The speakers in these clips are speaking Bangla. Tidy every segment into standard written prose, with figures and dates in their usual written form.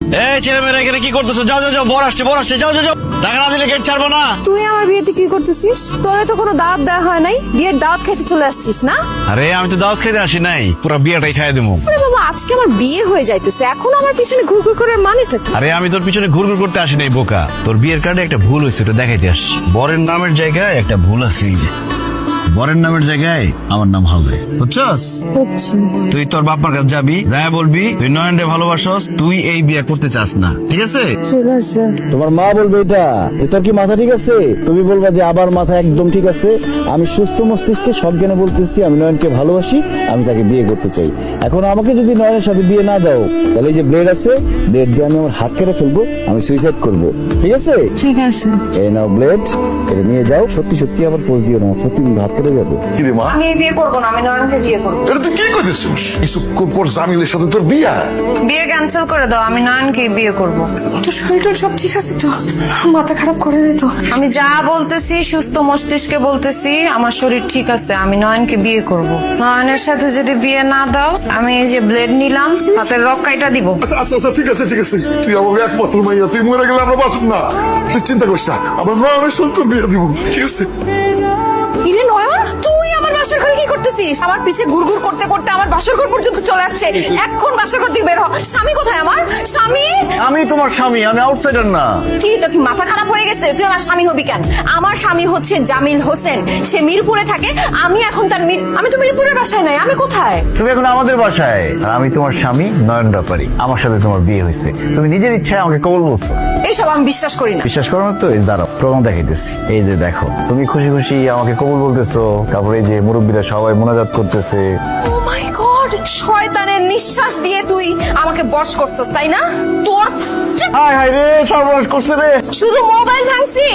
এই ছেলে মেয়েরা এখানে কি করতেছো? যাও যাও যাও, বর আসছে যাও যাও যাও। টাকা না দিলে গেট ছাড়বো না। তুই আমার বিয়েতে কি করতেছিস? তোরে তো কোনো দাওয়াত দেওয়া হয় নাই, বিয়ের দাওয়াত খেতে চলে আসছিস না? আরে আমি তো দাওয়াত খেতে আসি নাই, পুরো বিয়েটাই খাইয়ে দেবো। আরে বাবা, আজকে আমার বিয়ে হয়ে যাইতেছে, এখন আমার পিছনে ঘুরঘুর করে মানেটা কি? আরে আমি তোর পিছনে ঘুরঘুর করতে আসি নাই বোকা, তোর বিয়ের কার্ডে একটা ভুল হয়েছে, ওটা দেখাইতে আসছি। বরের নামের জায়গায় একটা ভুল আছে, এই যে বরের নামের জায়গায় আমার নাম হবে, বুঝছস? তুই তোর বাবার কাছে যাবি, রায় বলবি তুই নয়নরে ভালোবাসস, তুই এই বিয়ে করতে চাস না, ঠিক আছে? তোমার মা বলবে এটা যে তোর কি মাথা ঠিক আছে? তুমি বলবা যে আবার মাথা একদম ঠিক আছে। আমি সুস্থ মস্তিষ্কে সজ্ঞানে বলতেছি আমি নয়নকে ভালোবাসি, আমি তাকে বিয়ে করতে চাই। এখন আমাকে যদি নয়নের সাথে বিয়ে না দাও, তাহলে এই যে ব্লেড আছে, ব্লেড দিয়ে আমি আমার হাত কেটে ফেলবো, আমি সুইসাইড করব, ঠিক আছে? ঠিক আছে। এই নাও ব্লেড, এটা নিয়ে যাও। সত্যি সত্যি আবার পোজ দিও না, সত্যি কিন্তু হাত কেটে যাবে। কি রে মা, আমি বিয়ে করবো না, আমি নয়নকে বিয়ে করবো। এটা তুই কি করতেছিস? কিছুক্ষণ পর জামিলের সাথে তোর বিয়া। বিয়ে ক্যান্সেল করে দাও, আমি নয়নকে বিয়ে করবো। তোর শরীর সব ঠিক আছে তো? মাথা খারাপ করে দিত। আমি যা বলতেছি সুস্থ মস্তিষ্কে বলতেছি, আমার শরীর ঠিক আছে, আমি নয়নকে বিয়ে করব। নয়নের সাথে যদি বিয়ে না দাও, আমি এই যে ব্লেড নিলাম, হাতের রক কাইটা দিব। আচ্ছা আচ্ছা আচ্ছা, ঠিক আছে ঠিক আছে, তুই আমাকে একমাত্র মাইয়া, তুই মরে গেলে আমরা বাঁচব না। তুই চিন্তা করিস না, আমরা নয়নের সত্য বিয়ে দিব, ঠিক আছে? কিরে নয়ন, তুই আমার বাসর ঘরে কি করতেছিস? আমার পিছে ঘুরঘুর করতে করতে আমার বাসর ঘর পর্যন্ত চলে আসছে। এখন বাসর ঘর থেকে বের হ। স্বামী কোথায় আমার? স্বামী? আমি তোমার স্বামী, আমি আউটসাইডার না। কি তোর কি মাথা খারাপ হয়ে গেছে? তুই আমার স্বামী হবি কেন? আমার স্বামী হচ্ছে জামিল হোসেন, সে মিরপুরে থাকে। আমি এখন তার আমি তো মিরপুরের বাসায় নাই, আমি কোথায়? তুমি এখন আমাদের বাসায়, আর আমি তোমার স্বামী নয়ন ব্যাপারী। আমার সাথে তোমার বিয়ে হয়েছে, তুমি নিজের ইচ্ছায় আমাকে কবুল বলছো। এইসব আমি বিশ্বাস করি না। বিশ্বাস করো না তো? এই দাঁড়াও, প্রমাণ দেখাইতেছি। এই যে দেখো, তুমি খুশি খুশি আমাকে কবুল বলতেছো, তারপরে এই যে মুরব্বীরা সবাই মোনাজাত করতেছে। ও মাই গড, শয়তানের নিঃশ্বাস দিয়ে তুই আমাকে বশ করছস, তাই না? তোর হাই হাই রে, সর্বনাশ করছে রে। শুধু মোবাইল ভাঙছি,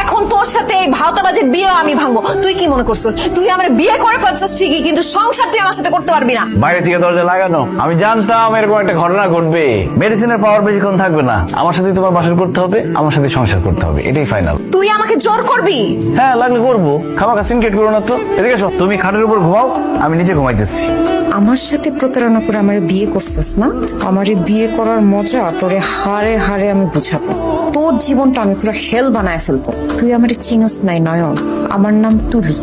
এখন তোর সাথে এই ভাওতাবাজের বিয়েও আমি ভাঙবো। তুই কি মনে করছস তুই আমার বিয়ে করে ফেলছস ঠিকই, কিন্তু সংসার তুই আমার সাথে করতে পারবি না। বাইরে থেকে দরজা লাগানো, আমি জানতাম এরকম একটা ঘটনা ঘটবে। মেডিসিনের পাওয়ার বেশিক্ষণ থাকবে না, আমার সাথে তোমার বাসর করতে হবে, আমার সাথে সংসার করতে হবে, এটাই ফাইনাল। তুই আমাকে জোর করবি? হ্যাঁ, লাগলে করবো। খামাখা সিনক্রেট করো না তো। এদিকে এসো, তুমি খাটের উপর ঘুমাও, আমি নিচে ঘুমাইতেছি। আমার সাথে প্রতারণা করে আমার বিয়ে করছিস না? আমার বিয়ে করার মজা তোরে হারে হারে আমি বুঝাবো। তোর জীবনটা আমি পুরো হেল বানায় ফেলবো। তুই আমার চিনস নাই নয়ন, আমার নাম তুলি।